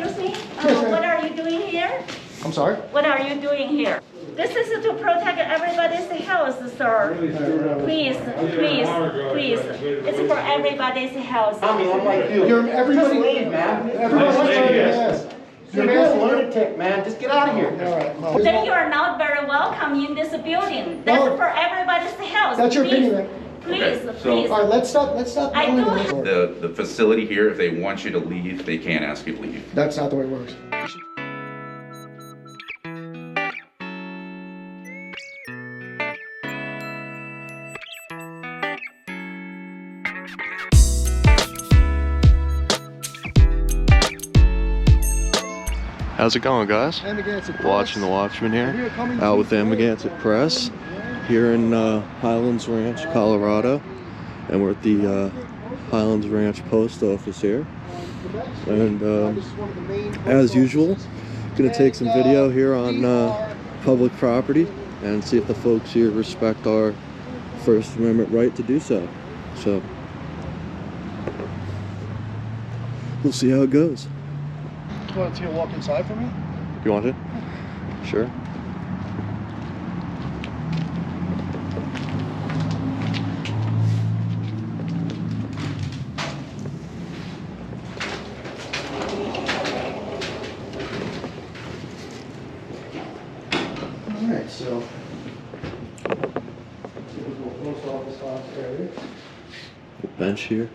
excuse me? What are you doing here? I'm sorry? What are you doing here? This is to protect everybody's health, sir. Please, please, please. It's for everybody's health. I mean, I'm like you. Everybody, just leave, man. Everybody's wearing a mask. You're a lunatic, man. Just get out of here. All right. Well, Then you are not very welcome in this building. That's Well, for everybody's health. That's your Please, opinion, right? Please, Okay, so- please. All right, let's stop. I do. The facility here, if they want you to leave, they can't ask you to leave. That's not the way it works. How's it going, guys? Amagansett Press. Watching the Watchman We here, are coming out to with you Amagansett Press here in Highlands Ranch, Colorado, and we're at the Highlands Ranch post office here. And as usual, gonna take some video here on public property and see if the folks here respect our First Amendment right to do so. So we'll see how it goes. You want to take a walk inside for me? You want it? Sure. Alright, so typical post office office area. Bench here.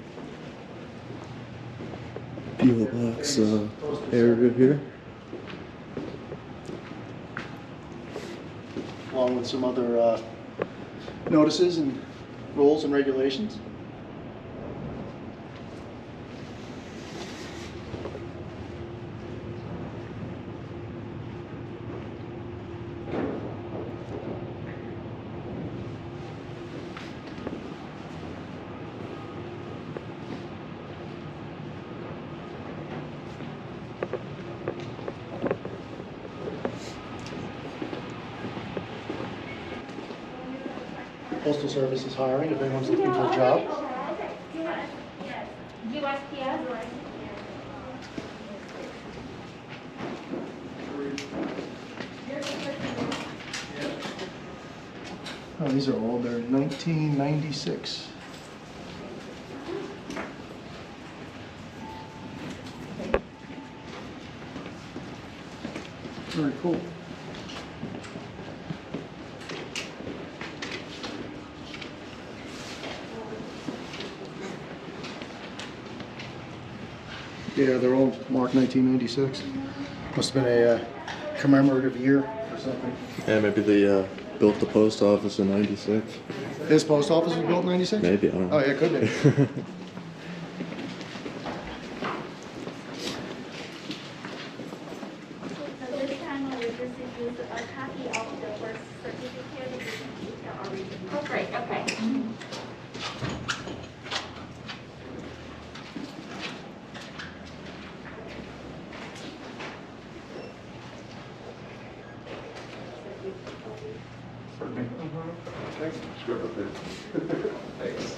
PO box area here. Along with some other notices and rules and regulations. Postal Service is hiring if anyone's looking for a job. USPS. Oh, these are old. They're 1996. Very cool. Yeah, they're all marked 1996. Must have been a commemorative year or something. Yeah, maybe they built the post office in '96. This post office was built in 96? Maybe, I don't know. Oh, yeah, it could be. So this time we just use a copy of the birth certificate. You can keep the original. Oh, great, okay. Thanks.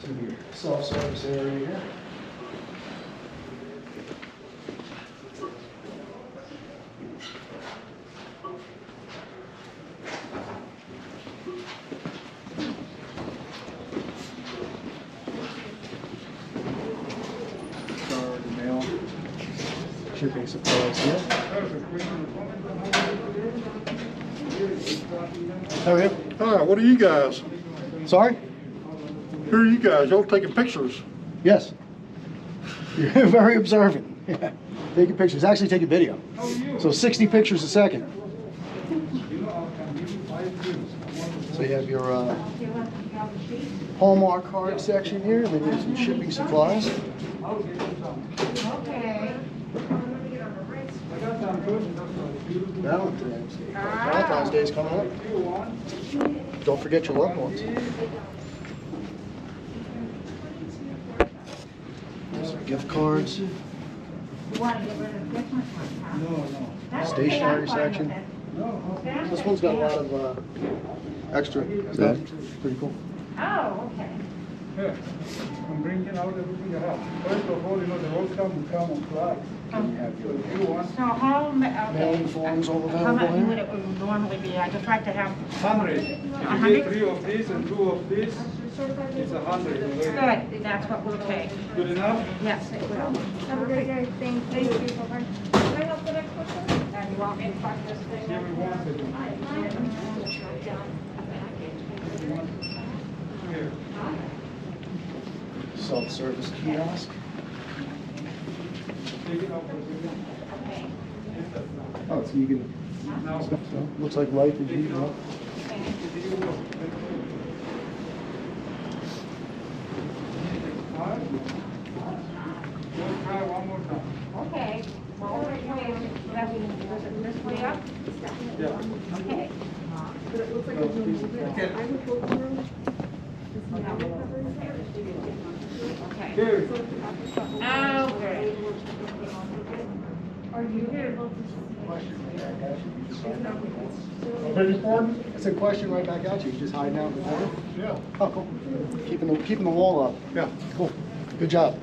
To your self-service area here. Card and mail. Shipping supplies here. How are you? Hi, what are you guys? Sorry? Who are you guys? Y'all taking pictures? Yes. You're very observant. Yeah. Taking pictures, actually taking video. So 60 pictures a second. So you have your Hallmark card section here, and then there's some shipping supplies. Okay. Valentine's Day. Valentine's Day is coming up. Don't forget your loved ones. There's some gift cards. Stationery section. This one's got a lot of extra stuff. Pretty cool. Oh, okay. Yeah, I'm bringing out everything I have. First of all, the whole stuff will come on flags. So if you want So how Mailing forms all how much available would here. it normally be? I just like to have 100. If you 100? get 3 of this and 2 of this, it's 100. Good, that's what we'll take. Good enough? Yes, it will. Have a great day. Thank you. Bye-bye. Can I help the next person? And you want me to fuck this thing Give me 1 second. Here. Self-service kiosk. Take it up for a second. Oh, so you can, Now, so, looks like life is heating up. Just try one more time. Okay. Well, wait, that's this way up? Yeah. Okay. Okay. Here. Okay. Are you able to? I beg your pardon? It's a question right back at you. You just hiding out in the corner? Yeah, Oh, cool. Keeping the wall up. yeah. Cool. Good job.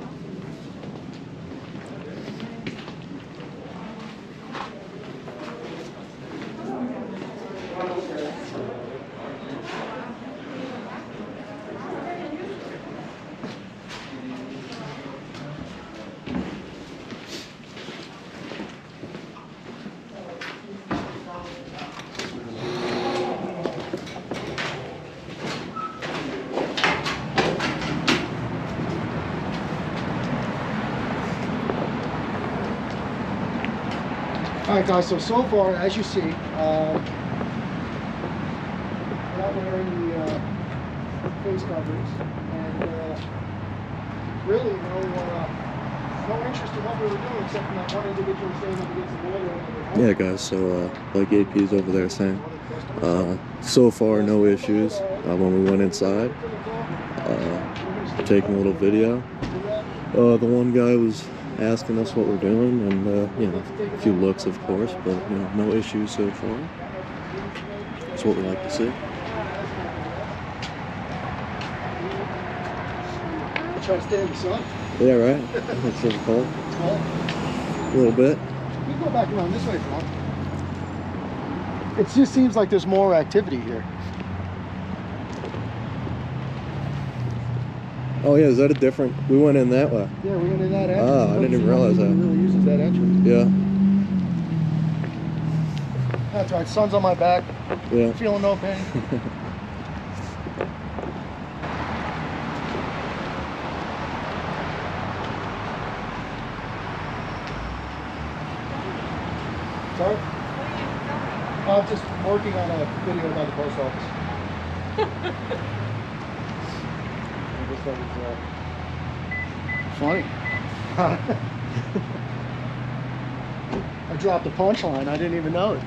All right, guys, so far, as you see, we're not wearing the face coverings, and really no interest in what we were doing, except for that one individual standing against the wall. Yeah, guys, so like AP's over there saying, so far no issues when we went inside. Taking a little video. The one guy was asking us what we're doing, and you know, a few looks, of course, but you know, no issues so far. That's what we like to see. Try to stay in the sun. Yeah, right. It's a little cold. It's cold. A little bit. We can go back around this way if you want. It just seems like there's more activity here. Oh yeah, is that a different? We went in that way. Yeah, we went in that entrance. Ah, I didn't even realize that. Nobody really uses that entrance. Yeah. That's right. Sun's on my back. Yeah. Feeling no pain. Sorry? I'm just working on a video about the post office. I just thought it was funny. I dropped a punchline. I didn't even know it.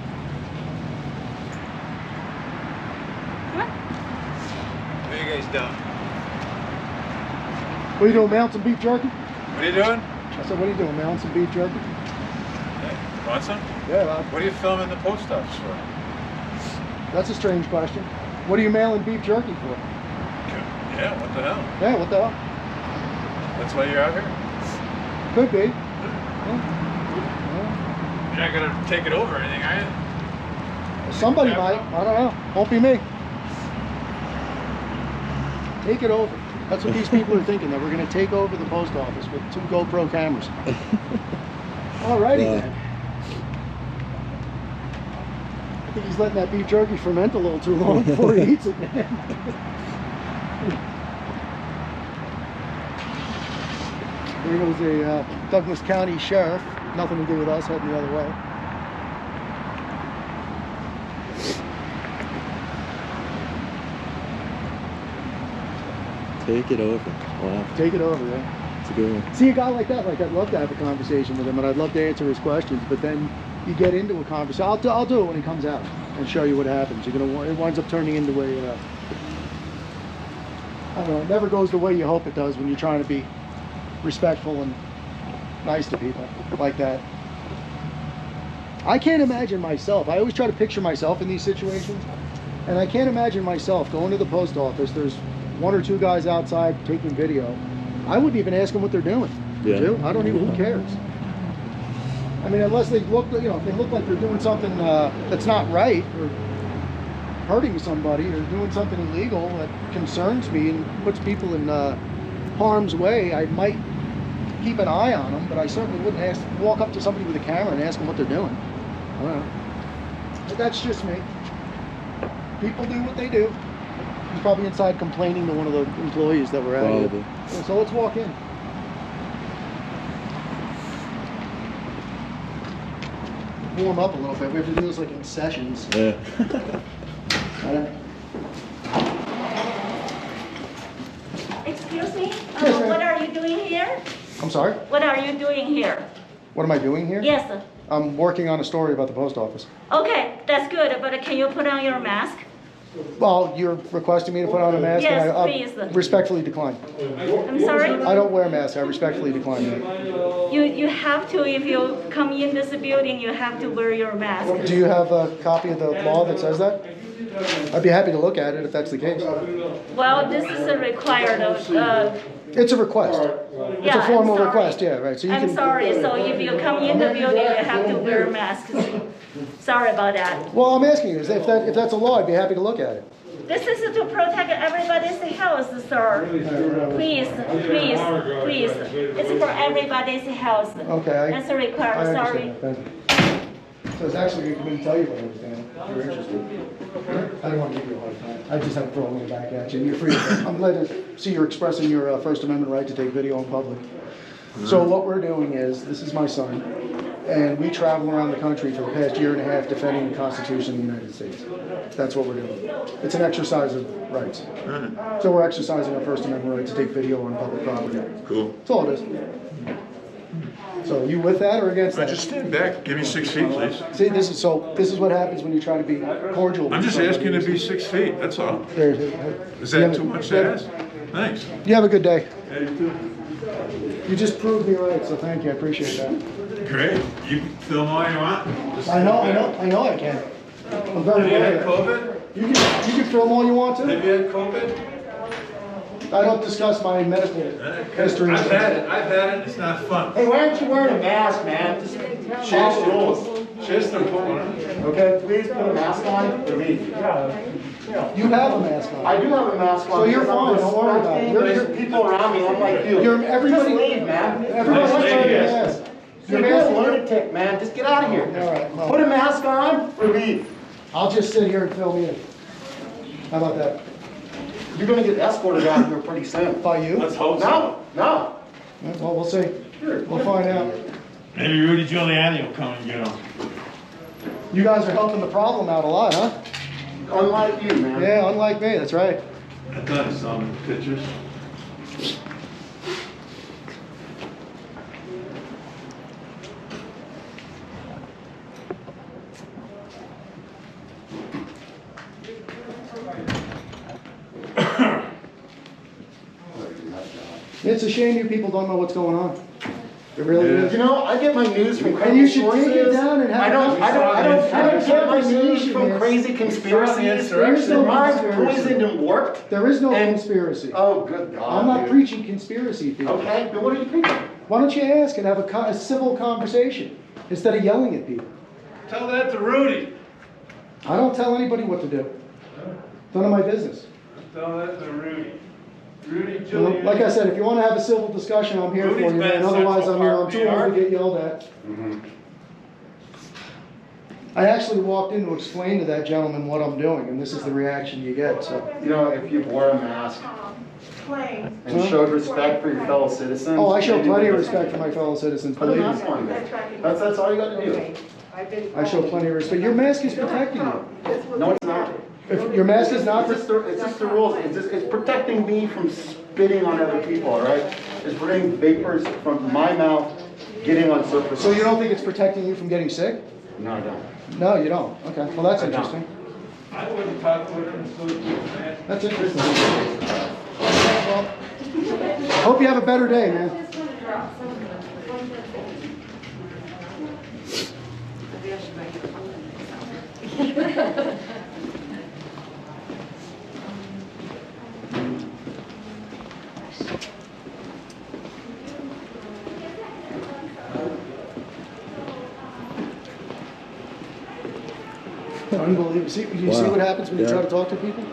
What are you guys doing? What are you doing, mounts and beef jerky? What are you doing? I said, what are you doing, mounts and beef jerky? Hey, want some? Yeah, What are you filming the post office for? that's a strange question. What are you mailing beef jerky for? Yeah, what the hell? Yeah, what the hell? That's why you're out here? Could be. You're not gonna take it over or anything, are you? Somebody might. I don't know. Won't be me. Take it over. That's what these people are thinking, that we're going to take over the post office with 2 GoPro cameras. Alrighty then. I think he's letting that beef jerky ferment a little too long before he eats it, man. There goes a Douglas County Sheriff. Nothing to do with us, heading the other way. Take it over. Wow. Take it over, yeah. It's a good one. See a guy like that, like I'd love to have a conversation with him, and I'd love to answer his questions, but then you get into a conversation. I'll do it when he comes out and show you what happens. You're gonna, it winds up turning into a, I don't know, it never goes the way you hope it does when you're trying to be respectful and nice to people like that. I can't imagine myself. I always try to picture myself in these situations, and I can't imagine myself going to the post office. There's one or two guys outside taking video, I wouldn't even ask them what they're doing. Yeah. Would you? I don't even, who cares? I mean, unless they look, you know, if they look like they're doing something that's not right, or hurting somebody, or doing something illegal that concerns me and puts people in harm's way, I might keep an eye on them, but I certainly wouldn't walk up to somebody with a camera and ask them what they're doing. I don't know. But that's just me. People do what they do. He's probably inside complaining to one of the employees that were out here. Probably. Yeah, so let's walk in. Warm up a little bit. We have to do this like in sessions. Yeah. Excuse me? Yes, ma'am. What are you doing here? I'm sorry? What are you doing here? What am I doing here? Yes. I'm working on a story about the post office. Okay, that's good, but can you put on your mask? Well, you're requesting me to put on a mask? Yes, and I please. respectfully decline. I'm sorry? I don't wear masks. I respectfully decline that. You have to, if you come in this building, you have to wear your mask. Do you have a copy of the law that says that? I'd be happy to look at it if that's the case. Well, this is a required, It's a request. It's yeah, a formal I'm sorry. request, yeah, right. So you I'm can. sorry, so if you come in the building, you have to wear masks. Sorry about that. Well, I'm asking you, if that's a law, I'd be happy to look at it. This is to protect everybody's health, sir. Please, please, please. It's for everybody's health. Okay. That's a required, I sorry. understand. Thank you. So it's actually going to tell you what I was doing. You're interested. I don't want to give you a hard time. I just have to throw one back at you. You're free. I'm glad to see you're expressing your First Amendment right to take video in public. So what we're doing is, this is my son, and we travel around the country for the past year and a half defending the Constitution of the United States. That's what we're doing. It's an exercise of rights. So we're exercising our First Amendment right to take video on public property. Cool. That's all it is. So you with that or against that? Just stand back. Give me 6 feet, please. See, this is what happens when you try to be cordial. I'm just asking to be 6 feet. That's all. Is that too much to ask? Thanks. You have a good day. You just proved me right, so thank you. I appreciate that. Great. You can film all you want. Just I know I can. I'm very Have you aware had of that. COVID? You can film all you want to. Have you had COVID? I don't discuss my medical history. I've had it. It's not fun. Hey, why aren't you wearing a mask, man? Just follow the rules. Just to put one on. Okay, please put a mask on for me. You have a mask on. I do have a mask on. So you're fine, don't worry about it. There's people around me, unlike you. Everybody. Just leave, man. Everybody's Nice wearing lady, a yes. mask. You're a lunatic, man. Just get out of here. All right, well. Put a mask on or leave. I'll just sit here and film you. How about that? You're gonna get escorted out here pretty soon. By you? Let's hope so. No. Well, we'll see. We'll find out. Maybe Rudy Giuliani will come and get him. You guys are helping the problem out a lot, huh? Unlike you, man. Yeah, unlike me, that's right. I've done some pictures. It's a shame you people don't know what's going on. It really is. You know, I get my news from And you crazy should sources. take it down and have I don't get my news from crazy conspiracies. There's no Mine conspiracy. poisoned and worked. There is no And- conspiracy. Oh, good God. I'm not dude. preaching conspiracy theory. Okay, but what are you preaching? Why don't you ask and have a civil conversation instead of yelling at people? Tell that to Rudy. I don't tell anybody what to do. None of my business. Tell that to Rudy. Rudy You know, Giuliani. like I said, if you want to have a civil discussion, I'm here Rudy's for you, been man. in Otherwise, Central I'm Park, too New old to York. get yelled at. I actually walked in to explain to that gentleman what I'm doing, and this is the reaction you get. So, You know, if you wore a mask and showed respect for your fellow citizens. oh, I show maybe plenty of we- respect for my fellow citizens. Put a Believe mask me, on. That's all you got to do. I show plenty of respect. Your mask is protecting you. No, it's not. If your mask is not, It's just the rules. It's protecting me from spitting on other people, all right? It's preventing vapors from my mouth getting on surfaces. so you don't think it's protecting you from getting sick? No, I don't. No, you don't. Okay, well that's I don't. interesting. I wouldn't talk to him until he was mad. That's interesting. Well, hope you have a better day, man. unbelievable. See, you see Wow. what happens when you Yeah. try to talk to people?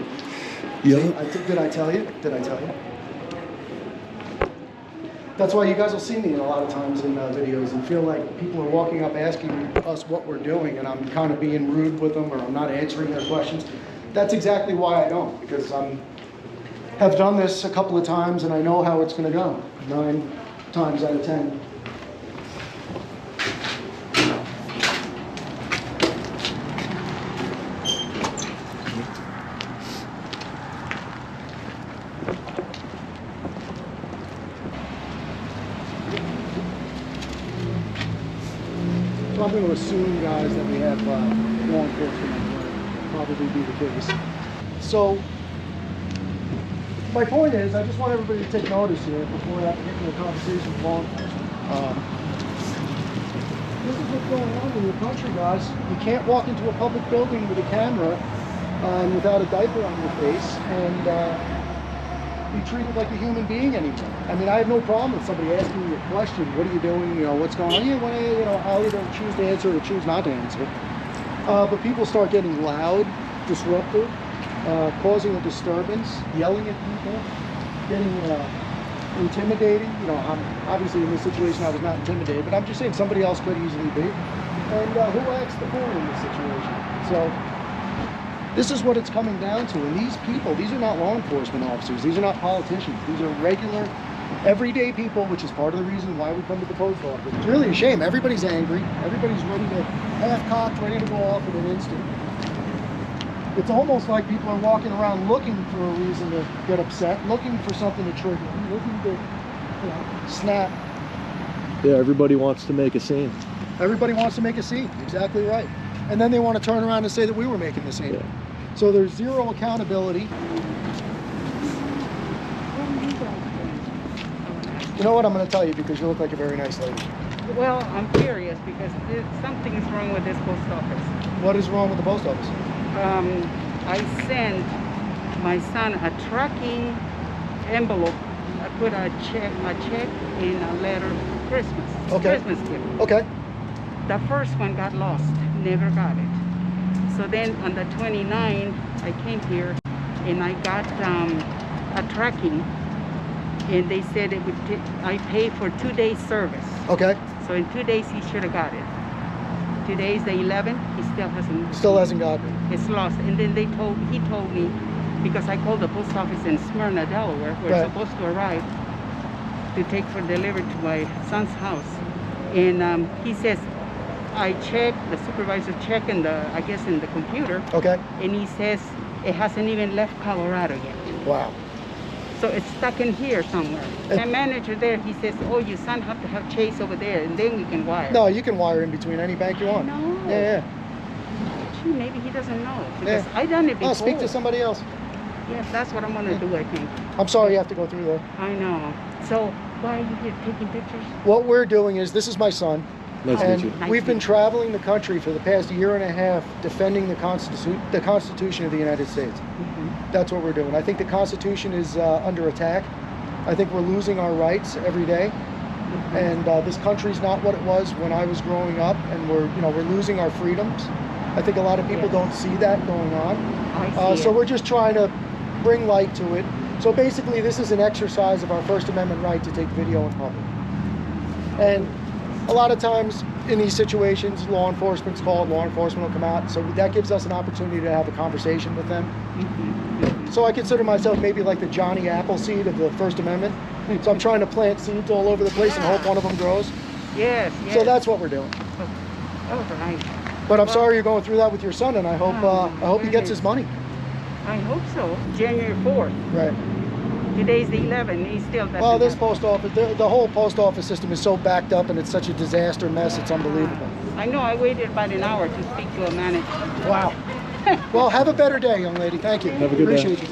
Yeah. Did I tell you? Did I tell you? That's why you guys will see me a lot of times in videos and feel like people are walking up asking us what we're doing, and I'm kind of being rude with them, or I'm not answering their questions. That's exactly why I don't, because have done this a couple of times and I know how it's going to go. 9 times out of 10. So I'm going to assume, guys, that we have law enforcement on board. Probably be the case. So my point is, I just want everybody to take notice here before I get into a conversation with law enforcement. This is what's going on in your country, guys. You can't walk into a public building with a camera without a diaper on your face and be treated like a human being anymore. I mean, I have no problem with somebody asking me a question. What are you doing? You know, what's going on? Yeah, well, you know, I'll either choose to answer or choose not to answer. But people start getting loud, disruptive, causing a disturbance, yelling at people, getting intimidating. You know, obviously in this situation I was not intimidated, but I'm just saying somebody else could easily be. And who acts the fool in this situation? So this is what it's coming down to. And these people, these are not law enforcement officers. These are not politicians. These are regular, everyday people, which is part of the reason why we come to the post office. It's really a shame. Everybody's angry. Everybody's ready to, half-cocked, ready to go off in an instant. It's almost like people are walking around looking for a reason to get upset, looking for something to trigger them, looking to, you know, snap. Yeah, everybody wants to make a scene. Everybody wants to make a scene, exactly right. And then they want to turn around and say that we were making the scene. Yeah. So there's zero accountability. You know what, I'm going to tell you because you look like a very nice lady. Well, I'm curious because something is wrong with this post office. What is wrong with the post office? I sent my son a tracking envelope. I put a check in a letter for Christmas. Okay. Christmas gift. Okay. The first one got lost, never got it. So then on the 29th, I came here and I got a tracking, and they said it would I pay for 2 days service. Okay. So in 2 days he should have got it. Today's the 11th, he still hasn't. Still hasn't gotten it. It's lost. And then he told me, because I called the post office in Smyrna, Delaware, where Right. it's supposed to arrive to take for delivery to my son's house. And he says, I checked, the supervisor checked in the, I guess in the computer. Okay. And he says it hasn't even left Colorado yet. Wow. So it's stuck in here somewhere. The manager there, he says, oh, your son have to have Chase over there, and then we can wire. No, you can wire in between any bank you want. No. Yeah, Gee, maybe he doesn't know. yeah. Because I done it before. Oh, speak to somebody else. Yes, that's what I'm going to do, I think. I'm sorry you have to go through there. I know. So why are you here taking pictures? What we're doing is, this is my son. Nice to And meet you. Nice we've to been meet you. traveling the country for the past year and a half defending the Constitution of the United States. That's what we're doing. I think the Constitution is under attack. I think we're losing our rights every day. And this country's not what it was when I was growing up, and we're losing our freedoms. I think a lot of people don't see that going on. I see So it. we're just trying to bring light to it. So basically this is an exercise of our First Amendment right to take video in public. And a lot of times in these situations, law enforcement's called, law enforcement will come out. So that gives us an opportunity to have a conversation with them. So I consider myself maybe like the Johnny Appleseed of the First Amendment. So I'm trying to plant seeds all over the place and hope one of them grows. Yes, yes. So that's what we're doing. All right. But I'm sorry you're going through that with your son, and I hope he gets his money. I hope so. January 4th. Right. Today's the 11th. He still doesn't Well, this have- post office, the whole post office system is so backed up, and it's such a disaster mess. It's unbelievable. I know. I waited about an hour to speak to a manager. Wow. Well, have a better day, young lady. Thank you. Have a good day. Appreciate you.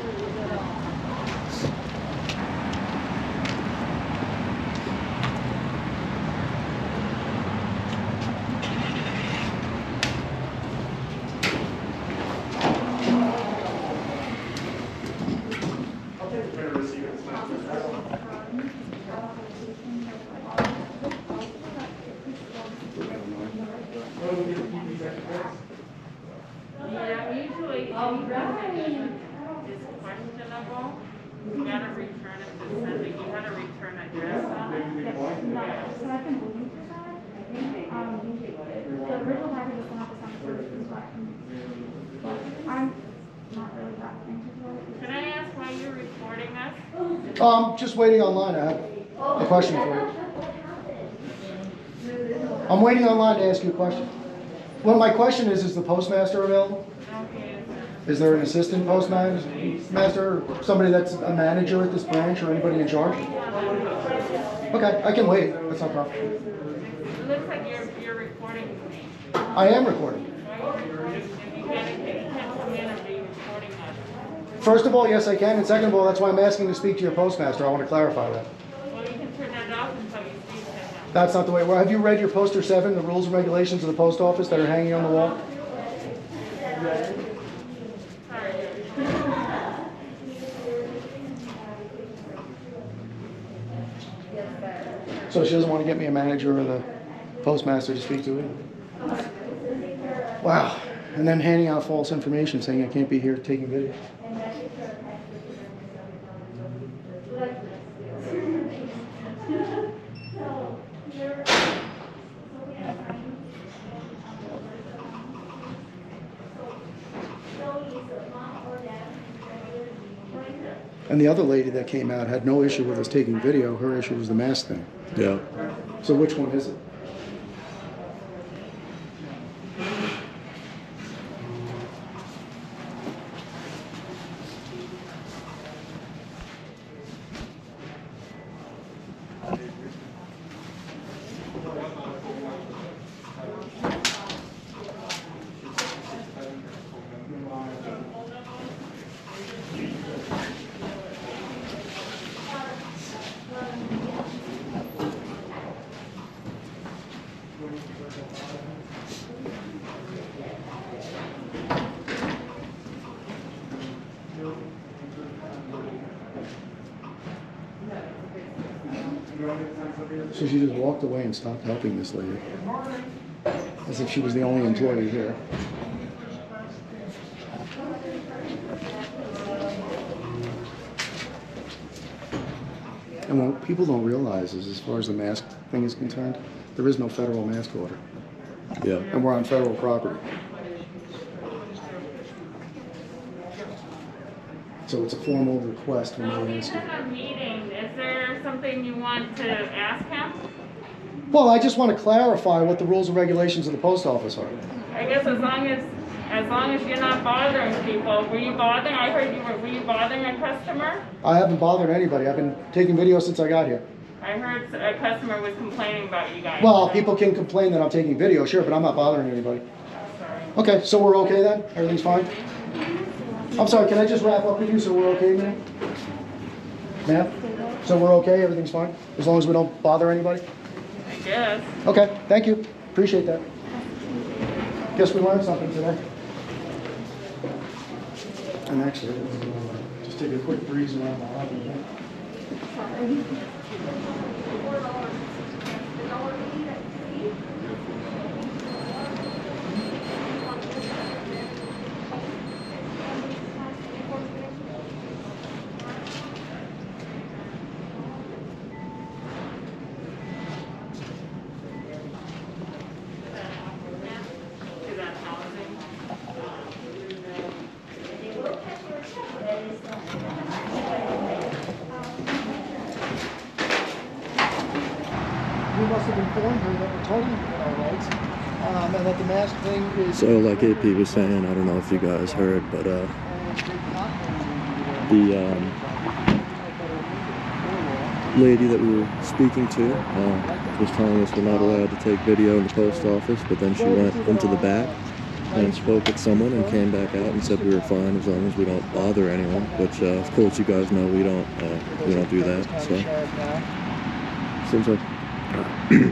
Yeah. is questionable, you gotta return it to sending. You gotta return address on it. Yes, no, so I've been waiting for that. The original package was going to have to send services back, but I'm not really that into it. Can I ask why you're recording us? Just waiting online. I have a question for you. I'm waiting online to ask you a question. Well, my question is the postmaster available? Is there an assistant postmaster, somebody that's a manager at this branch, or anybody in charge? Okay, I can wait. That's not a problem. It looks like you're recording me. I am recording. Why are you recording? If you can't come in and be recording us. First of all, yes, I can. And second of all, that's why I'm asking to speak to your postmaster. I want to clarify that. Well, you can turn that off until you speak to him. That's not the way. Well, have you read your poster 7, the rules and regulations of the post office that are hanging on the wall? So she doesn't want to get me a manager or the postmaster to speak to it? Wow. And then handing out false information saying I can't be here taking video. And the other lady that came out had no issue with us taking video. Her issue was the mask thing. Yeah. So which one is it? So she just walked away and stopped helping this lady. As if she was the only employee here. And what people don't realize is, as far as the mask thing is concerned, there is no federal mask order. Yeah. And we're on federal property. So it's a formal request when they ask you. He's in a meeting. Is there something you want to ask him? Well, I just want to clarify what the rules and regulations of the post office are. I guess as long as you're not bothering people. Were you bothering? I heard were you bothering a customer? I haven't bothered anybody. I've been taking video since I got here. I heard a customer was complaining about you guys. Well, people can complain that I'm taking video, sure, but I'm not bothering anybody. Sorry. Okay, so we're okay then? Everything's fine? I'm sorry, can I just wrap up with you so we're okay, ma'am? Ma'am? So we're okay, everything's fine? As long as we don't bother anybody? I guess. Okay, thank you. Appreciate that. Guess we learned something today. And actually, just take a quick breeze around the lobby. We must have informed her that we're totally within our rights, and that the mask thing is... So like AP was saying, I don't know if you guys heard, but the lady that we were speaking to was telling us we're not allowed to take video in the post office, but then she went into the back and spoke with someone and came back out and said we were fine as long as we don't bother anyone, which of course you guys know we don't do that, so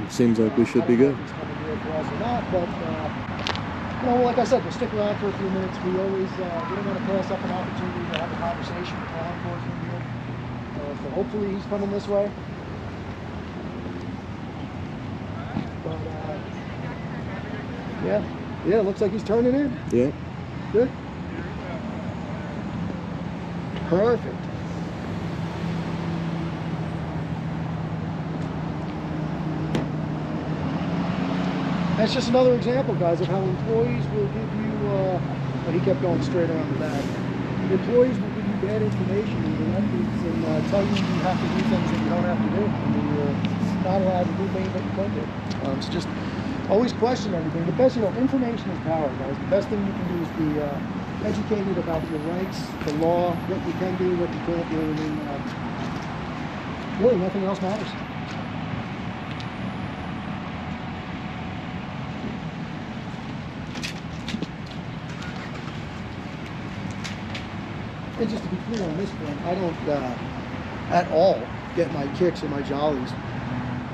seems like we should be good. But, like I said, we'll stick around for a few minutes. We always, we don't want to pass up an opportunity to have a conversation with law enforcement here. So hopefully he's coming this way. But, yeah, it looks like he's turning in. Yeah. Good. Perfect. That's just another example, guys, of how employees will give you, he kept going straight around the back. Employees will give you bad information in directives and tell you you have to do things that you don't have to do. I mean, you're not allowed to do things that you can do. It's just always question everything. The best, information is power, guys. The best thing you can do is be educated about your rights, the law, what you can do, what you can't do. I mean, really, nothing else matters. And just to be clear on this point, I don't at all get my kicks or my jollies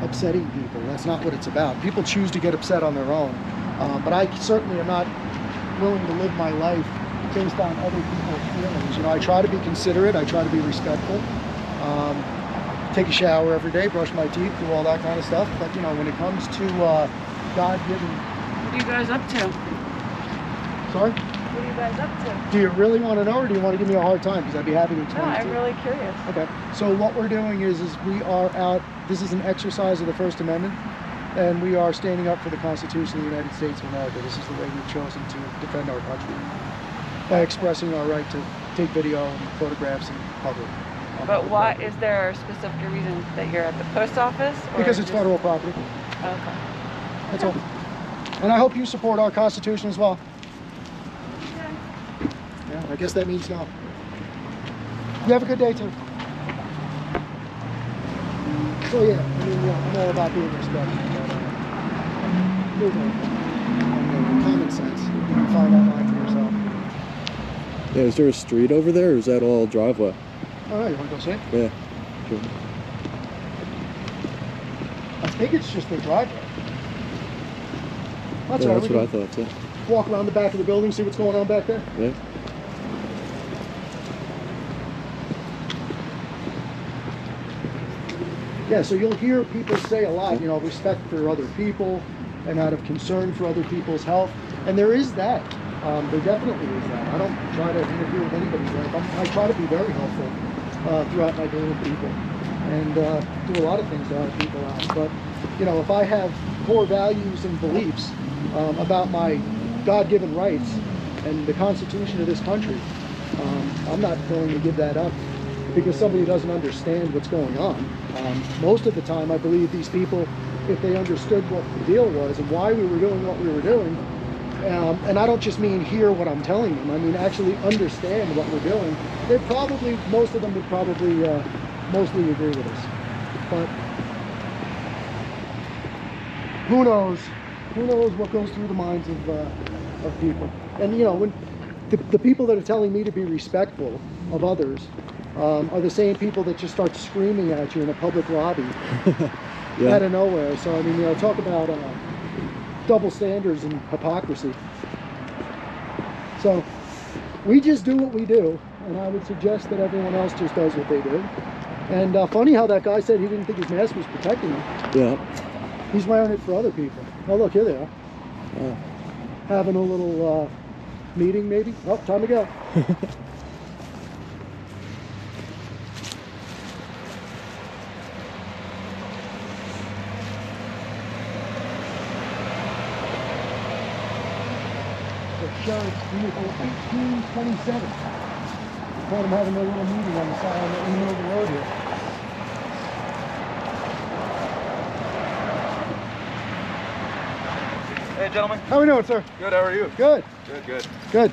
upsetting people. That's not what it's about. People choose to get upset on their own. But I certainly am not willing to live my life based on other people's feelings. I try to be considerate. I try to be respectful. Take a shower every day, brush my teeth, do all that kind of stuff. But, when it comes to God-given... What are you guys up to? Sorry? What are you guys up to? Do you really want to know, or do you want to give me a hard time? Because I'd be happy to explain. No, I'm really curious. Okay. So what we're doing is we are out. This is an exercise of the First Amendment, and we are standing up for the Constitution of the United States of America. This is the way we've chosen to defend our country by expressing our right to take video and photographs in public. But why is there a specific reason that you're at the post office? Or because it's federal property. Okay. That's all. And I hope you support our Constitution as well. Yeah, I guess that means no. You have a good day too. So yeah, I'm all about being respectful. Common sense. You can find out mine for yourself. Yeah, is there a street over there, or is that all driveway? All right, you want to go see? Yeah, sure. I think it's just their driveway. That's Yeah, all right. that's what I thought too. Walk around the back of the building, see what's going on back there. Yeah. Yeah, so you'll hear people say a lot, respect for other people and out of concern for other people's health. And there is that. There definitely is that. I don't try to interfere with anybody's life. I try to be very helpful throughout my day with people and do a lot of things to help people out. But, if I have core values and beliefs about my God-given rights and the Constitution of this country, I'm not willing to give that up because somebody doesn't understand what's going on. Most of the time, I believe these people, if they understood what the deal was and why we were doing what we were doing, and I don't just mean hear what I'm telling them, I mean actually understand what we're doing, most of them would probably mostly agree with us. But who knows? Who knows what goes through the minds of people? And when the people that are telling me to be respectful of others are the same people that just start screaming at you in a public lobby Yeah. out of nowhere. So I mean, talk about double standards and hypocrisy. So we just do what we do, and I would suggest that everyone else just does what they do. And funny how that guy said he didn't think his mask was protecting him. Yeah. He's wearing it for other people. Oh look, here they are. Oh. Having a little meeting maybe. Oh, time to go. Sheriff's vehicle 1827. Caught him having a little meeting on the side in the middle of the road here. Hey gentlemen. How we doing, sir? Good, how are you? Good. Good. Good.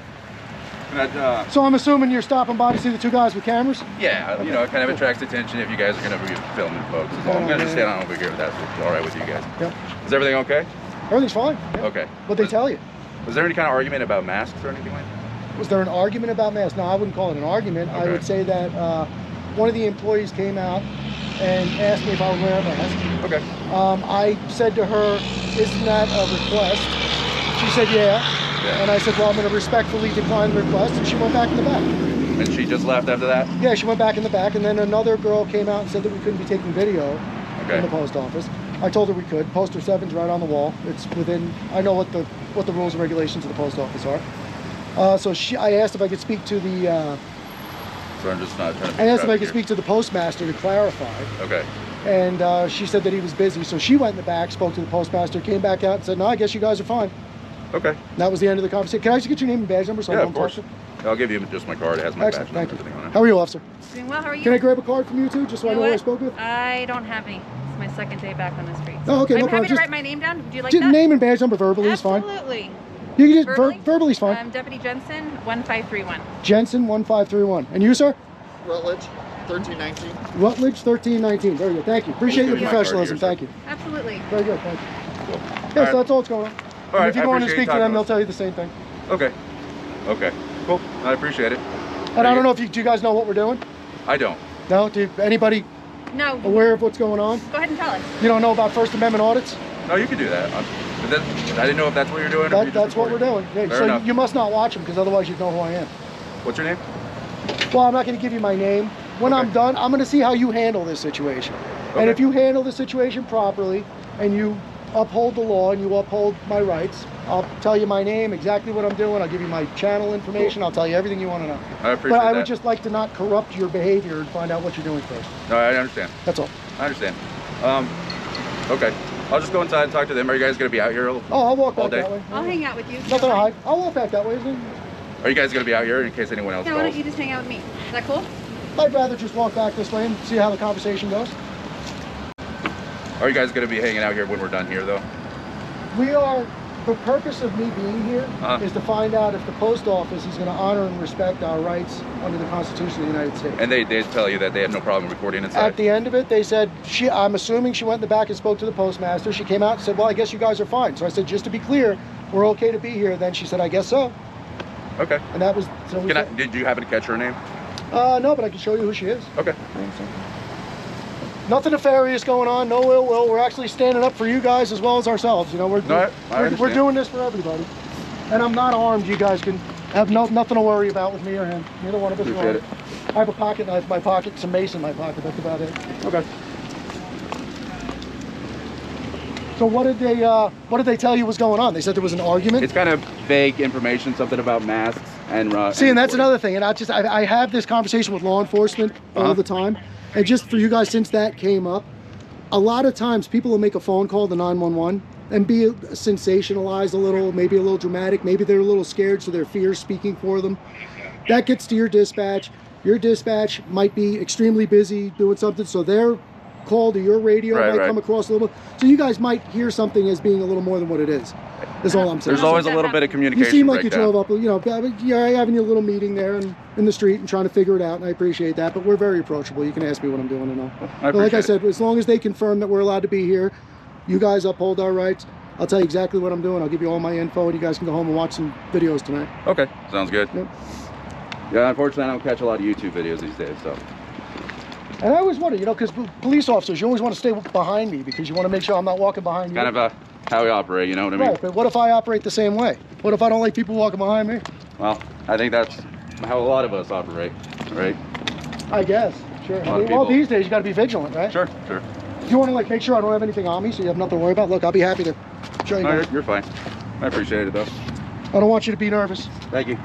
Can So I'm assuming you're stopping by to see the two guys with cameras? Yeah, it kind of attracts attention if you guys are going to be filming folks. So I'm going to just stand on over here if that's all right with you guys. Yep. Is everything okay? Everything's fine. Yeah. Okay. What they tell you? Was there any kind of argument about masks or anything like that? Was there an argument about masks? No, I wouldn't call it an argument. Okay. I would say that one of the employees came out and asked me if I would wear a mask. Okay. I said to her, isn't that a request? She said, yeah. And I said, well, I'm going to respectfully decline the request. And she went back in the back. And she just left after that? Yeah, she went back in the back. And then another girl came out and said that we couldn't be taking video in the post office. I told her we could. Poster 7's right on the wall. It's within, I know what the rules and regulations of the post office are. So I asked if I could speak to the so I'm just not trying to. I asked if I could speak to the postmaster to clarify. Okay. And she said that he was busy, so she went in the back, spoke to the postmaster, came back out and said, no, I guess you guys are fine. Okay. And that was the end of the conversation. Can I just get your name and badge number so I Yeah, don't of course. touch it? I'll give you just my card. It has my Excellent, badge thank and you. everything on it. How are you, officer? Doing well, how are you? Can I grab a card from you too, just so I know who I spoke with? I don't have any. It's my second day back on the street. Oh, okay, no I'm problem. happy to Just- write my name down. Would you like Just that? name and badge number verbally is fine. Absolutely. You can just Verbally? verbally is fine. I'm Deputy Jensen, 1531. Jensen 1531. And you, sir? Rutledge, 1319. Rutledge 1319. Very good. Thank you. Appreciate your Thank you. professionalism. Thank you. Absolutely. Very good. Thank you. Cool. Yes, that's all that's going on. All right, If you I go in and appreciate speak to you them, talking they'll to tell you the same thing. Okay. Okay. Cool. I appreciate it. And I don't know if do you guys know what we're doing? I don't. No? Do anybody No. aware of what's going on? Go ahead and tell us. You don't know about First Amendment audits? No, you can do that. I didn't know if that's what you're doing. Or if you're That's just what we're recording. doing. Yeah, Fair so enough. you must not watch them because otherwise you'd know who I am. What's your name? Well, I'm not going to give you my name. When I'm done, I'm going to see how you handle this situation. And Okay. if you handle the situation properly and you uphold the law and you uphold my rights, I'll tell you my name, exactly what I'm doing. I'll give you my channel information. I'll tell you everything you want to know. I appreciate But I that. would just like to not corrupt your behavior and find out what you're doing first. No, I understand. That's all. I understand. Okay. I'll just go inside and talk to them. Are you guys going to be out here Oh, I'll walk all back day? that way. I'll hang out with you. Nothing to hide. I'll walk back that way, isn't it? Are you guys going to be out here in case anyone else Yeah, why don't calls? you just hang out with me? Is that cool? I'd rather just walk back this way and see how the conversation goes. Are you guys going to be hanging out here when we're done here, though? We are, the purpose of me being here is to find out if the post office is going to honor and respect our rights under the Constitution of the United States. And they did tell you that they had no problem recording inside? At the end of it, they said, I'm assuming she went in the back and spoke to the postmaster. She came out and said, well, I guess you guys are fine. So I said, just to be clear, we're okay to be here. Then she said, I guess so. Okay. And that was, so we said, Did you happen to catch her name? no, but I can show you who she is. Okay. Nothing nefarious going on, no ill will. We're actually standing up for you guys as well as ourselves. You know, we're doing this for everybody. And I'm not armed. You guys can have nothing to worry about with me or him. Neither one of us are armed. I have a pocket knife in my pocket, some mace in my pocket. That's about it. Okay. So what did they tell you was going on? They said there was an argument? It's kind of vague information, something about masks and See, and that's another thing. And I have this conversation with law enforcement all the time. And just for you guys, since that came up, a lot of times people will make a phone call to 911 and be sensationalized a little, maybe a little dramatic. Maybe they're a little scared, so their fear's speaking for them. That gets to your dispatch. Your dispatch might be extremely busy doing something, so their call to your radio might come across a little. So you guys might hear something as being a little more than what it is. That's all I'm saying. There's always a little bit of communication. You seem like breakdown. you drove up, you know, you're having a little meeting there in the street and trying to figure it out, and I appreciate that, but we're very approachable. You can ask me what I'm doing and all. But like I said, as long as they confirm that we're allowed to be here, you guys uphold our rights, I'll tell you exactly what I'm doing. I'll give you all my info, and you guys can go home and watch some videos tonight. Okay, sounds good. Yep. Yeah, unfortunately, I don't catch a lot of YouTube videos these days, so. And I always wonder, you know, because police officers, you always want to stay behind me because you want to make sure I'm not walking behind you. Kind of how we operate, you know what I mean? Right, but what if I operate the same way? What if I don't like people walking behind me? Well, I think that's how a lot of us operate, right? I guess, sure. I mean, well, these days you got to be vigilant, right? Sure, sure. Do you want to like make sure I don't have anything on me so you have nothing to worry about? Look, I'll be happy to show you. No, you're fine. I appreciate it though. I don't want you to be nervous. Thank you.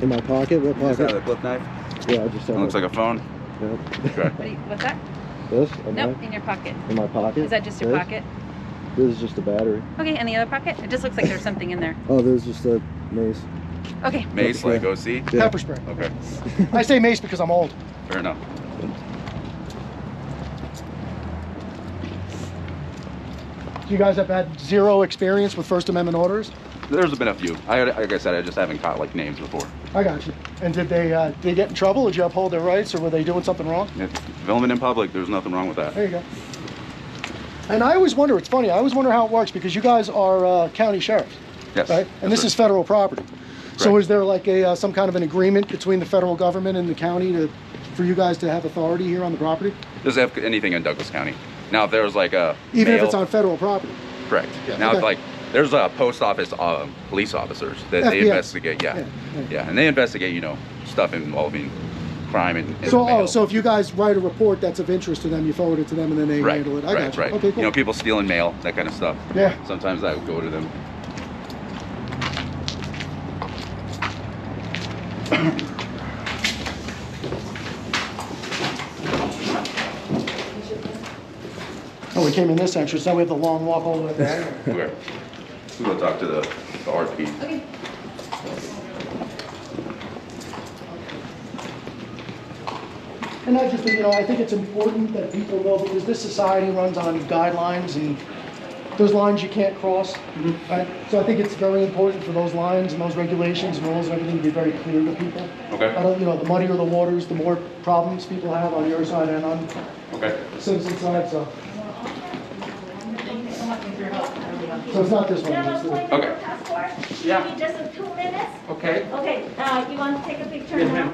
In my pocket? What You just pocket? have a clip knife? Yeah, I just have It looks like a phone. Yep. Okay. What's that? This? Nope, in your pocket. In my pocket? Is that just your This? pocket? This is just a battery. Okay, and the other pocket? It just looks like there's something in there. Oh, there's just a mace. Okay. Mace, like OC? Yeah. Pepper spray. Okay. I say mace because I'm old. Fair enough. You guys have had zero experience with First Amendment orders? There's been a few. Like I said, I just haven't caught like names before. I got you. And did they get in trouble? Did you uphold their rights, or were they doing something wrong? Filming in public, there's nothing wrong with that. There you go. And I always wonder, it's funny, I always wonder how it works because you guys are county sheriffs, Yes. right? And this is federal property. So is there like some kind of an agreement between the federal government and the county for you guys to have authority here on the property? Doesn't have anything in Douglas County. Now, if there was like a Even if mail- it's on federal property? Correct. Yeah. Now, Okay. like, there's police office police officers that they FBI. investigate. Yeah. And they investigate, you know, stuff involving crime and So, mail. so if you guys write a report that's of interest to them, you forward it to them and then they handle it. I got you. Right. Okay, cool. You know, people stealing mail, that kind of stuff. Yeah. Sometimes I would go to them. Oh, we came in this entrance, now we have the long walk all the way back. Okay. We'll go talk to the RP. Okay. And I just, I think it's important that people know, because this society runs on guidelines, and there's lines you can't cross. Right? So I think it's very important for those lines and those regulations and rules and everything to be very clear to people. Okay. I don't, the muddier the waters, the more problems people have on your side and on citizen side, so. So it's not this one. It's the, Okay. Yeah. Maybe just 2 minutes? Okay. Okay, you want to take a picture now?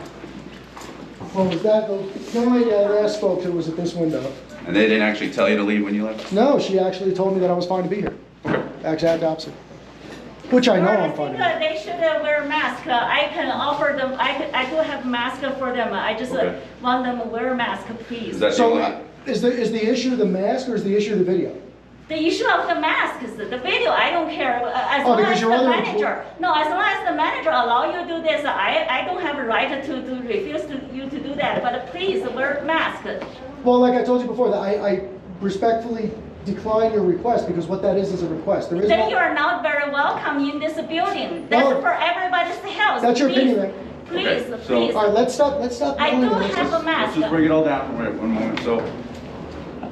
well, was that the young lady I last spoke to was at this window? And they didn't actually tell you to leave when you left? No, she actually told me that I was fine to be here. Okay. Exact opposite. Which I know I'm fine to be here. They should wear a mask. I can offer them, I do have mask for them. I just want them to wear a mask, please. Is that So is the issue the mask or is the issue the video? The issue of the mask is the video. I don't care. As Oh, long because as the your other manager, no, as long as the manager allow you to do this, I don't have a right to refuse you to do that. But please wear a mask. Well, like I told you before, that I respectfully decline your request, because what that is a request. There is Then no, you are not very welcome in this building. That's Well, for everybody's health. that's your Please. opinion, right? Please, Okay, so- please. All right, let's stop. I do yelling. have a Let's mask. just bring it all down for one moment. So,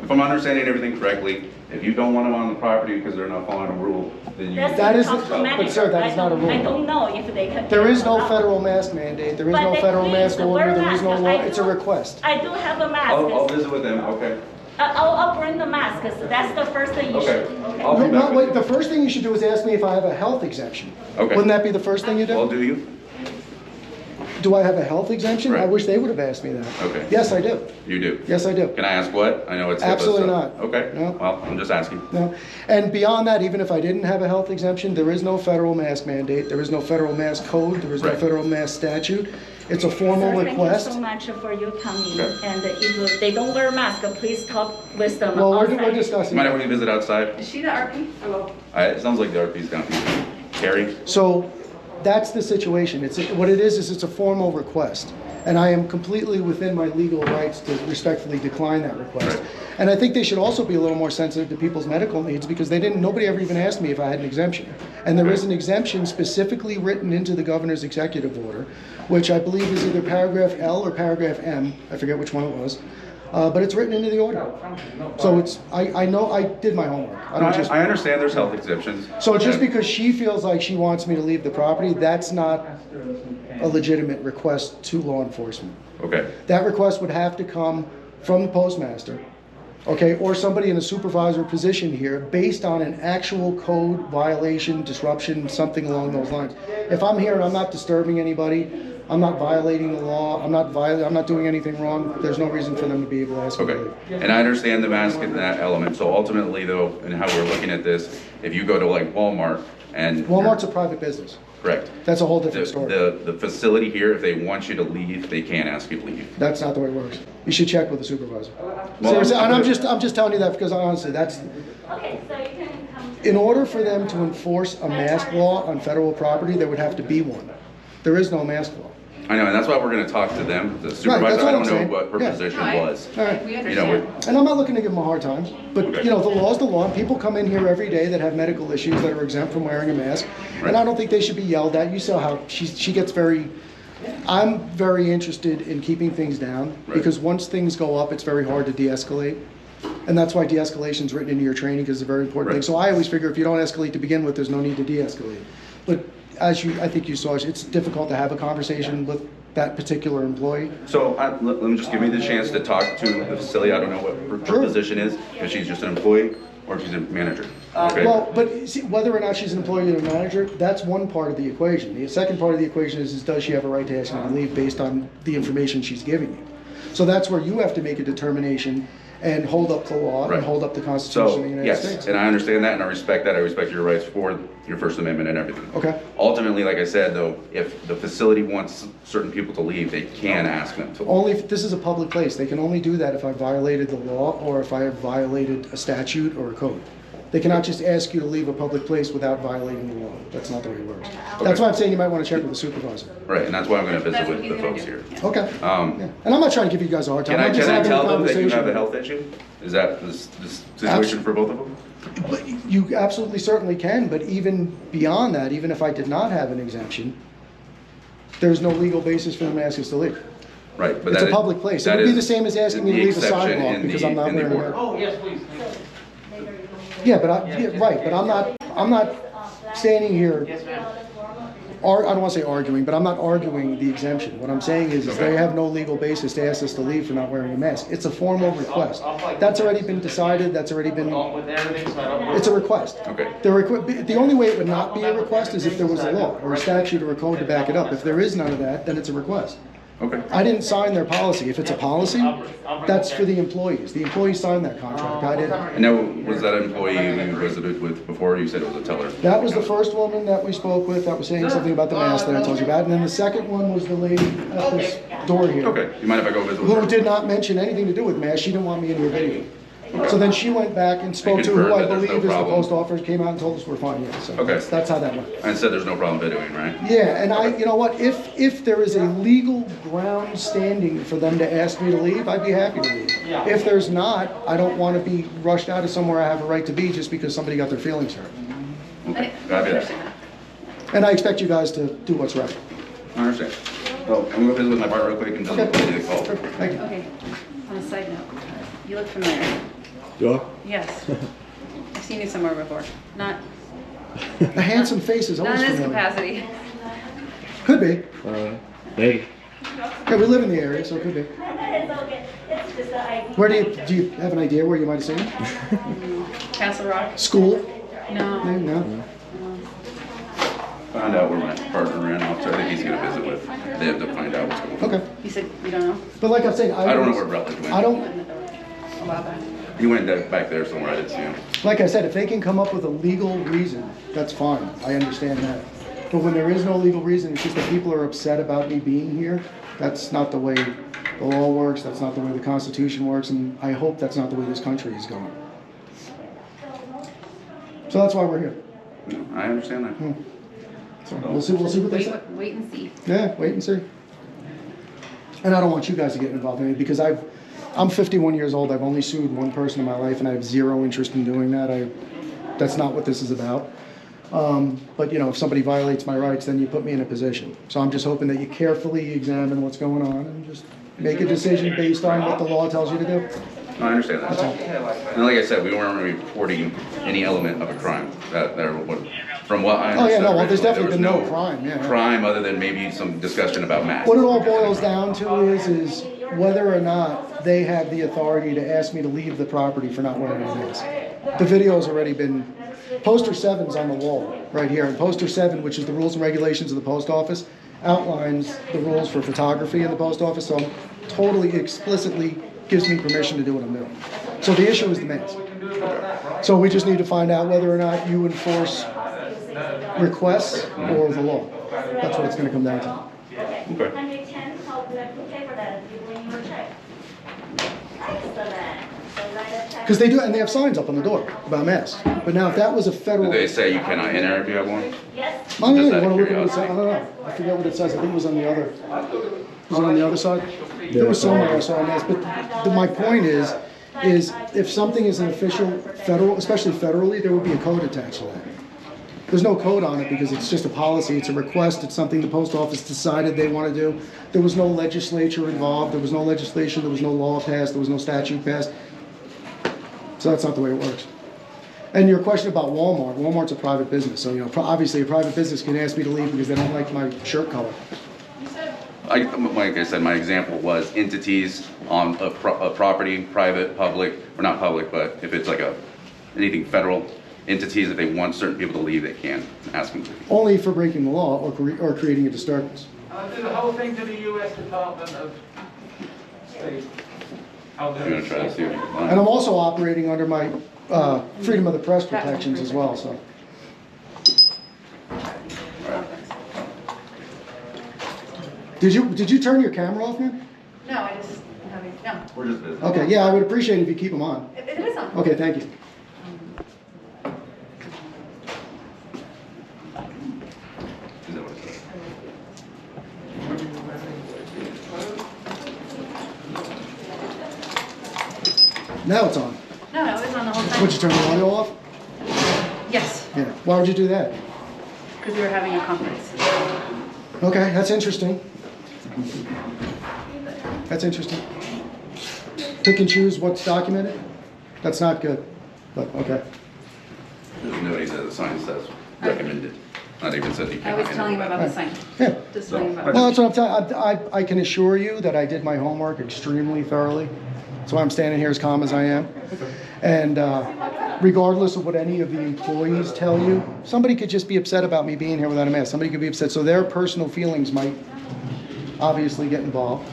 if I'm understanding everything correctly, if you don't want them on the property because they're not following a rule, then you... That's That is- up to the manager. but sir, that is not a rule. I don't know if they can. There is or no not. federal mask mandate. There is But no they federal please mask wear order. There is no masks. law. I It's a do- request. I do have a mask. I'll visit with them, okay? I'll bring the masks. That's the first issue. Okay. I'll No, be back no, with wait, you. the first thing you should do is ask me if I have a health exemption. Okay. Wouldn't that be the first thing you do? Well, do you? Do I have a health exemption? I Right. wish they would have asked me that. Okay. Yes, I do. You do? Yes, I do. Can I ask what? I know it's HIPAA, Absolutely so- not. Okay. No. Well, I'm just asking. No. And beyond that, even if I didn't have a health exemption, there is no federal mask mandate. There is no federal mask code. There is no Right. federal mask statute. It's a formal Sir, request. thank you so much for you coming. Okay. And if they don't wear a mask, please talk with them Well, we're outside. discussing. Mind if we visit outside? Is she the RP? Hello. It sounds like the RP's gonna be Carrie. So that's the situation. What it is it's a formal request. And I am completely within my legal rights to respectfully decline that request. Right. And I think they should also be a little more sensitive to people's medical needs, because nobody ever even asked me if I had an exemption. And there is an exemption specifically written into the governor's executive order, which I believe is either paragraph L or paragraph M. I forget which one it was. But it's written into the order. So I know I did my homework. I understand there's health exemptions. So just because she feels like she wants me to leave the property, that's not a legitimate request to law enforcement. Okay. That request would have to come from the postmaster, okay, or somebody in a supervisor position here based on an actual code violation, disruption, something along those lines. If I'm here and I'm not disturbing anybody, I'm not violating the law, I'm not doing anything wrong, there's no reason for them to be able to ask me to Okay. leave. And I understand the mask in that element. So ultimately though, and how we're looking at this, if you go to like Walmart and... Walmart's a private business. Correct. That's a whole different story. The facility here, if they want you to leave, they can't ask you to leave. That's not the way it works. You should check with the supervisor. Well, Seriously, and I'm just telling you that because honestly, that's, Okay, so you can come to... in order for them to enforce a mask law on federal property, there would have to be one. There is no mask law. I know, and that's why we're gonna talk to them, the that's supervisor. all I I'm don't know saying. what her Yeah. position No, was. All right. We You know, understand. we're- And I'm not looking to give them a hard time, but Okay. the law is the law. People come in here every day that have medical issues that are exempt from wearing a mask. Right. And I don't think they should be yelled at. You saw how she gets very, I'm very interested in keeping things down Right. because once things go up, it's very hard to de-escalate. And that's why de-escalation is written into your training because it's a very important thing. Right. So I always figure if you don't escalate to begin with, there's no need to de-escalate. But I think you saw, it's difficult to have a conversation with that particular employee. So let me just give me the chance to talk to the facility. I don't know what her position is, if she's just an employee or if she's a manager. Okay. Well, but see, whether or not she's an employee or a manager, that's one part of the equation. The second part of the equation is does she have a right to ask me to leave based on the information she's giving you? So that's where you have to make a determination and hold up the law Right. and hold up the Constitution So, of the United yes, States. and I understand that and I respect that. I respect your rights for your First Amendment and everything. Okay. Ultimately, like I said though, if the facility wants certain people to leave, they can ask them to leave. Only if this is a public place. They can only do that if I violated the law or if I have violated a statute or a code. They cannot just ask you to leave a public place without violating the law. That's not the way it works. That's why I'm saying you might want to check with the supervisor. Right, and that's why I'm gonna visit with the folks here. Okay. Yeah. And I'm not trying to give you guys a hard time. Can I I'm just having a tell them that you conversation. have a health issue? Is that this situation for both of them? But you absolutely certainly can, but even beyond that, even if I did not have an exemption, there's no legal basis for them to ask us to leave. Right, but It's a public place. It would be the same as asking me to leave a sidewalk because I'm not wearing a mask. Oh, yes, please. Yeah, but right, but I'm not standing here, I don't want to say arguing, but I'm not arguing the exemption. What I'm saying is they have no legal basis to ask us to leave for not wearing a mask. It's a formal request. That's already been decided, that's already been, it's a request. Okay. The only way it would not be a request is if there was a law or a statute or a code to back it up. If there is none of that, then it's a request. Okay. I didn't sign their policy. If it's a policy, that's for the employees. The employees signed that contract. I didn't. And now, was that employee you visited with before? You said it was a teller. That was the first woman that we spoke with that was saying something about the mask that I told you about. And then the second one was the lady at this door here. Okay. You mind if I go visit with her? Who did not mention anything to do with masks. She didn't want me in her video. So then she went back and spoke to who I believe is the post office, came out and told us we're fine, yeah. So Okay. that's how that went. And said there's no problem videoing, right? Yeah, and you know what, if there is a legal ground standing for them to ask me to leave, I'd be happy to leave. If there's not, I don't want to be rushed out of somewhere I have a right to be just because somebody got their feelings hurt. Okay. Fabulous. And I expect you guys to do what's right. I understand. Well, I'm going to visit with my partner real quick and just give you the call. Thank you. Okay, on a side note, you look familiar. Yeah? Yes. I've seen you somewhere before. Not, A handsome face is not always in this familiar. capacity. Could be. Maybe. Yeah, we live in the area, so it could be. It's okay. It's just that I. Where do you have an idea where you might have seen him? Castle Rock? School? No. Maybe no. Find out where my partner ran off to. I think he's going to visit with. They have to find out what's going on. Okay. You said you don't know? But like I'm saying, I don't know where Rutledge went. I don't. About that? He went back there somewhere. I didn't see him. Like I said, if they can come up with a legal reason, that's fine. I understand that. But when there is no legal reason, it's just that people are upset about me being here. That's not the way the law works. That's not the way the Constitution works. And I hope that's not the way this country is going. So that's why we're here. I understand that. So we'll see what they say. Wait and see. Yeah, wait and see. And I don't want you guys to get involved in it because I'm 51 years old. I've only sued one person in my life, and I have zero interest in doing that. That's not what this is about. But you know, if somebody violates my rights, then you put me in a position. So I'm just hoping that you carefully examine what's going on and just make a decision based on what the law tells you to do. I understand that. And like I said, we weren't reporting any element of a crime. From what I understand. Oh yeah, no, well, there's definitely been no crime. Yeah. Crime other than maybe some discussion about masks. What it all boils down to is whether or not they have the authority to ask me to leave the property for not wearing a mask. The video's already been, poster 7's on the wall right here, and poster 7, which is the rules and regulations of the post office, outlines the rules for photography in the post office, so totally explicitly gives me permission to do what I'm doing. So the issue is the mask. So we just need to find out whether or not you enforce requests or the law. That's what it's going to come down to. Okay. 110, how do I pay for that if you bring your check? Excellent. Because they do, and they have signs up on the door about masks. But now, if that was a federal, Did they say you cannot enter if you have one? Yes. oh yeah, Just you out want of to look at what it curiosity. says? I don't know. I forget what it says. I think it was on the other. Was it on the other side? It was somewhere I saw a mask. But my point is if something is an official federal, especially federally, there would be a code attached to that. There's no code on it because it's just a policy, it's a request, it's something the post office decided they want to do. There was no legislature involved, there was no legislation, there was no law passed, there was no statute passed. So that's not the way it works. And your question about Walmart, Walmart's a private business, so you know, obviously a private business can ask me to leave because they don't like my shirt color. Like I said, my example was entities on a property, private, public, or not public, but if it's like anything federal, entities, if they want certain people to leave, they can ask them to leave. Only for breaking the law or creating a disturbance. Do the whole thing to the U.S. Department of State. You're going to try to see what you can find. And I'm also operating under my freedom of the press protections as well, so. Did you turn your camera off, man? No, I just having, no. We're just busy. Okay, yeah, I would appreciate it if you keep them on. It is on. Okay, thank you. Now it's on. No, it was on the whole time. Would you turn the audio off? Yes, Yeah. Why would you do that? because we were having a conference. Okay, that's interesting. That's interesting. Pick and choose what's documented? That's not good, but okay. There's nobody says the sign says recommended. Not even says you I can't. was telling him about the sign. Yeah. Just telling him about Well, that's what I'm telling you. I can assure you that I did my homework extremely thoroughly. That's why I'm standing here as calm as I am. And regardless of what any of the employees tell you, somebody could just be upset about me being here without a mask. Somebody could be upset. So their personal feelings might obviously get involved.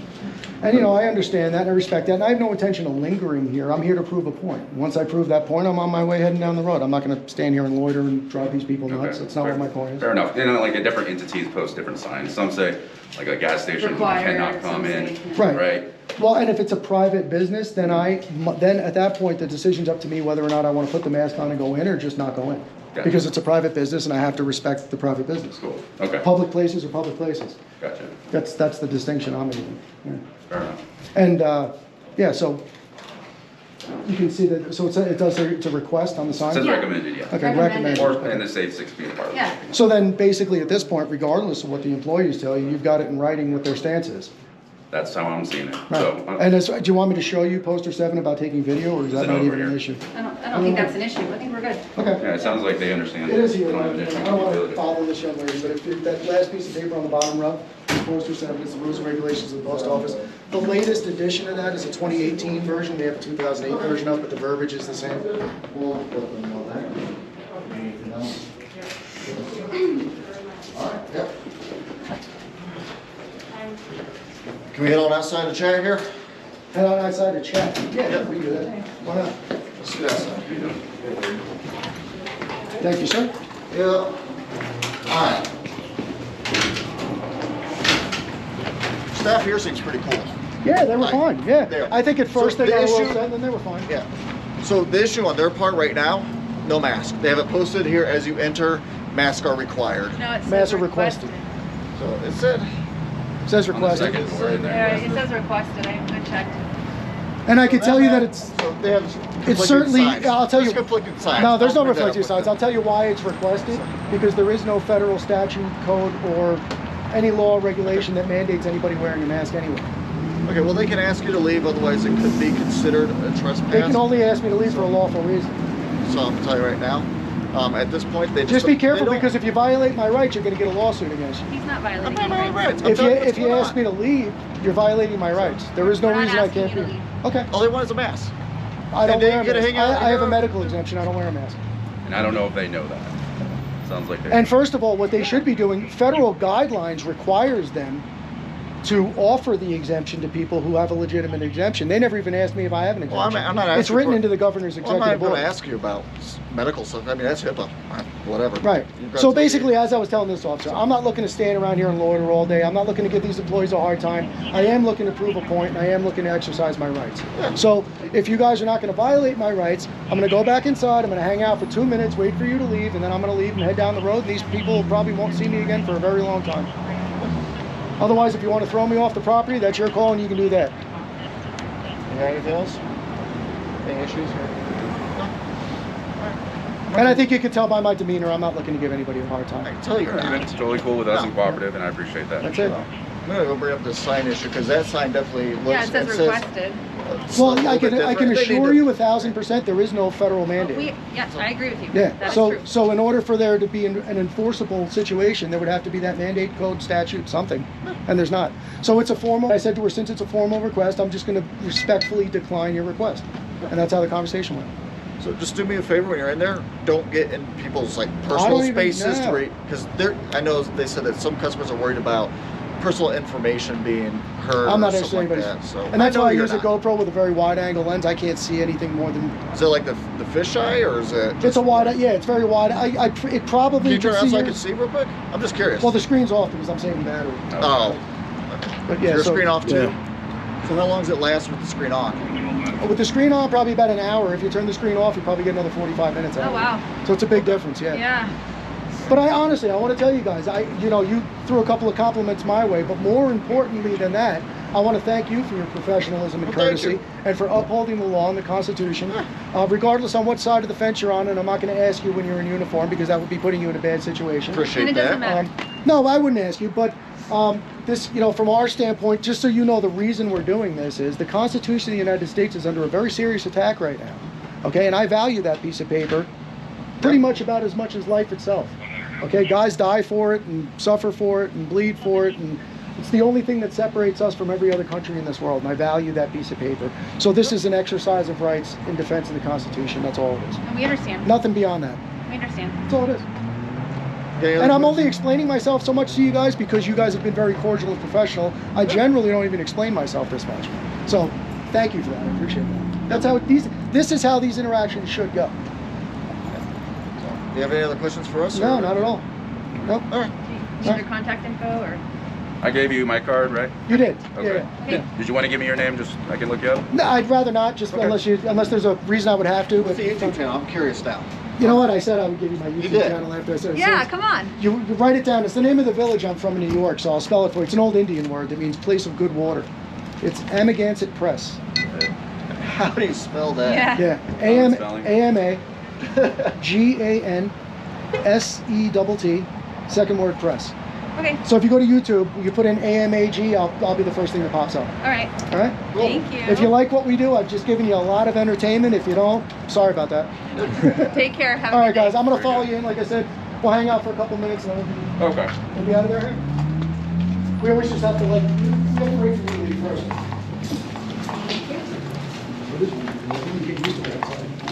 And, you know, I understand that and I respect that. And I have no intention of lingering here. I'm here to prove a point. Once I prove that point, I'm on my way heading down the road. I'm not going to stand here and loiter and drive these people nuts. That's not what my point is. Fair enough. You know, like different entities post different signs. Some say like a gas station cannot come in. Right. Well, and if it's a private business, then at that point, the decision's up to me whether or not I want to put the mask on and go in or just not go in. Gotcha. Because it's a private business and I have to respect the private business. Cool. Okay. Public places are public places. Gotcha. That's the distinction I'm making. Yeah. Fair enough. And, yeah, so you can see that, so it does say it's a request on the sign? It says recommended, yeah. Okay, recommended. Or and they say 6 feet apart. Yeah. So then, basically, at this point, regardless of what the employees tell you, you've got it in writing what their stance is. That's how I'm seeing it. Right. So, And do you want me to show you poster 7 about taking video, or is that not even an issue? I don't think that's an issue. I think we're good. Okay. yeah, it sounds like they understand. It is here. They don't have an issue I with don't want to ability. bother this young lady, but if that last piece of paper on the bottom row, poster 7, it's the rules and regulations of the post office. The latest edition of that is a 2018 version. They have a 2008 version up, but the verbiage is the same. Can we head on outside to chat here? Head on outside to chat. Yeah, we can do that. Why not? Let's do outside. Thank you, sir. Yeah. All right. Staff here seems pretty cool. Yeah, they were fine. Yeah. There. I think at first So they the got a little issue- upset, and then they were fine. Yeah. So the issue on their part right now, no mask. They have it posted here as you enter, masks are required. No, it says Masks are requested. So it said. It says On the requested. second floor in there. Yeah, it says requested. I checked. And I can tell you that it's So they have it's conflicting certainly, signs. I'll tell you. There's conflicting signs. No, there's no I'll bring that reflective up signs. with I'll tell you why it's requested, because there is no federal statute, code, or any law or regulation that mandates anybody wearing a mask anyway. them. Okay, well they can ask you to leave, otherwise it could be considered a trespass. They can only ask me to leave for a lawful reason. So I'm gonna tell you right now, at this point they Just be careful, they don't- because if you violate my rights, you're gonna get a lawsuit against you. He's not violating I'm not any violating rights. rights. If you ask me to leave, you're violating my rights. There is no We're not reason I asking can't you to be. leave. Okay. All they want is a mask. I don't And they wear a get to mask. hang out I have a here. medical exemption. I don't wear a mask. And I don't know if they know that. Sounds like they. And first of all, what they should be doing, federal guidelines requires them to offer the exemption to people who have a legitimate exemption. They never even asked me if I have an Well, exemption. I'm not asking It's written for- into the governor's Well, I'm executive not going order. to ask you about medical stuff. I mean, that's HIPAA. Whatever. Right. You've got So to- basically, as I was telling this officer, I'm not looking to stand around here and loiter all day. I'm not looking to give these employees a hard time. I am looking to prove a point, and I am looking to exercise my rights. Yeah. So if you guys are not going to violate my rights, I'm going to go back inside. I'm going to hang out for 2 minutes, wait for you to leave, and then I'm going to leave and head down the road. These people probably won't see me again for a very long time. Otherwise, if you want to throw me off the property, that's your call, and you can do that. You got anything else? Any issues here? And I think you can tell by my demeanor, I'm not looking to give anybody a hard time. I can tell you're not. It's totally cool with us and cooperative, and I appreciate that. That's it. I'm going to go bring up this sign issue, because that sign definitely looks... Yeah, it says requested. Well, I can assure you 1,000% there is no federal mandate. Yes, I agree with you. Yeah, That's so true. so in order for there to be an enforceable situation, there would have to be that mandate, code, statute, something, and there's not. So it's a formal, I said to her, since it's a formal request, I'm just going to respectfully decline your request. And that's how the conversation went. So just do me a favor when you're in there, don't get in people's like I personal don't even spaces know. because I know they said that some customers are worried about personal information being heard I'm not or interested in something like anybody's. that. So And that's I know why I you're use a not. GoPro with a very wide angle lens. I can't see anything more than, Is it like the fisheye or is it? it's a wide, yeah, it's very wide. It probably Can you turn could around see so I yours. can see real quick? I'm just curious. Well, the screen's off because I'm saving battery. Oh. But yeah, Your so- screen off too? yeah. So how long does it last with the screen on? With the screen on, probably about an hour. If you turn the screen off, you probably get another 45 minutes out Oh, of it. wow. So it's a big difference, yeah. Yeah. But I honestly, I want to tell you guys, you threw a couple of compliments my way, but more importantly than that, I want to thank you for your professionalism and courtesy and for upholding the law and the Constitution, regardless on what side of the fence you're on. And I'm not going to ask you when you're in uniform because that would be putting you in a bad situation. Appreciate that. No, I wouldn't ask you, but this, from our standpoint, just so you know, the reason we're doing this is the Constitution of the United States is under a very serious attack right now. Okay, and I value that piece of paper pretty much about as much as life itself. Okay, guys die for it and suffer for it and bleed for it, and it's the only thing that separates us from every other country in this world, and I value that piece of paper. So this is an exercise of rights in defense of the Constitution. That's all it is. And we understand. Nothing beyond that. We understand. That's all it is. And I'm only explaining myself so much to you guys because you guys have been very cordial and professional. I generally don't even explain myself this much. So thank you for that. I appreciate that. That's how this is how these interactions should go. Do you have any other questions for us? No, not at all. Nope. All right. Do you need your contact info or? I gave you my card, right? You did. Okay. Yeah. Did you want to give me your name just I can look you up? No, I'd rather not, just unless there's a reason I would have to. What's the YouTube channel? I'm curious now. You know what? I said I would give you my YouTube channel after I said it. Yeah, come on. You write it down. It's the name of the village I'm from in New York, so I'll spell it for you. It's an old Indian word that means place of good water. It's Amagansett Press. How do you spell that? Yeah. AMAGANSETT, second word press. Okay. So if you go to YouTube, you put in AMAG, I'll be the first thing that pops up. All right. All right? Cool. Thank you. If you like what we do, I've just given you a lot of entertainment. If you don't, sorry about that. Take care. Have a All right, good day. guys, I'm going to follow you in. Like I said, we'll hang out for a couple minutes and then we'll be out of there. We always just have to wait for you to leave first.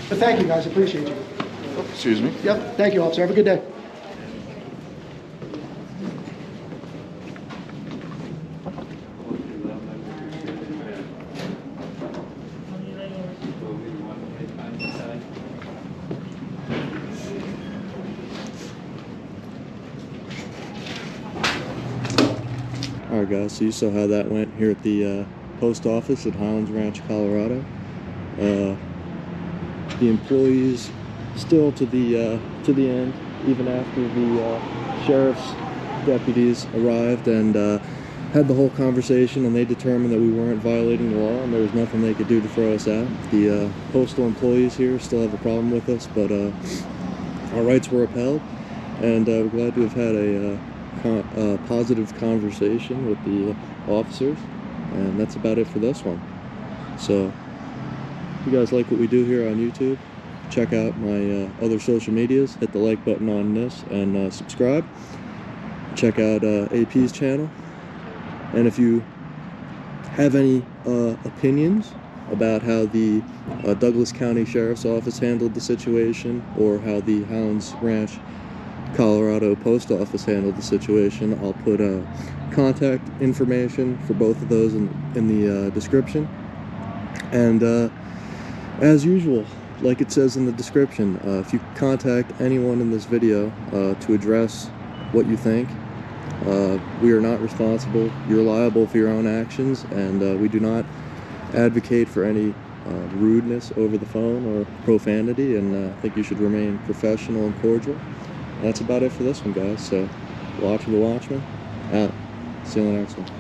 But thank you, guys. Appreciate you. Excuse me. Yep. Thank you, officer. Have a good day. Alright guys, so you saw how that went here at the post office at Highlands Ranch, Colorado. The employees still to the end, even after the sheriff's deputies arrived and had the whole conversation, and they determined that we weren't violating the law and there was nothing they could do to throw us out. The postal employees here still have a problem with us, but our rights were upheld, and we're glad to have had a positive conversation with the officers, and that's about it for this one. So if you guys like what we do here on YouTube, check out my other social medias, hit the like button on this, and subscribe. Check out AP's channel, and if you have any opinions about how the Douglas County Sheriff's Office handled the situation, or how the Highlands Ranch, Colorado Post Office handled the situation, I'll put contact information for both of those in the description. And as usual, like it says in the description, if you contact anyone in this video to address what you think, we are not responsible. You're liable for your own actions, and we do not advocate for any rudeness over the phone or profanity, and I think you should remain professional and cordial. That's about it for this one, guys. So, Watch of the Watchman, out. See you on the next one.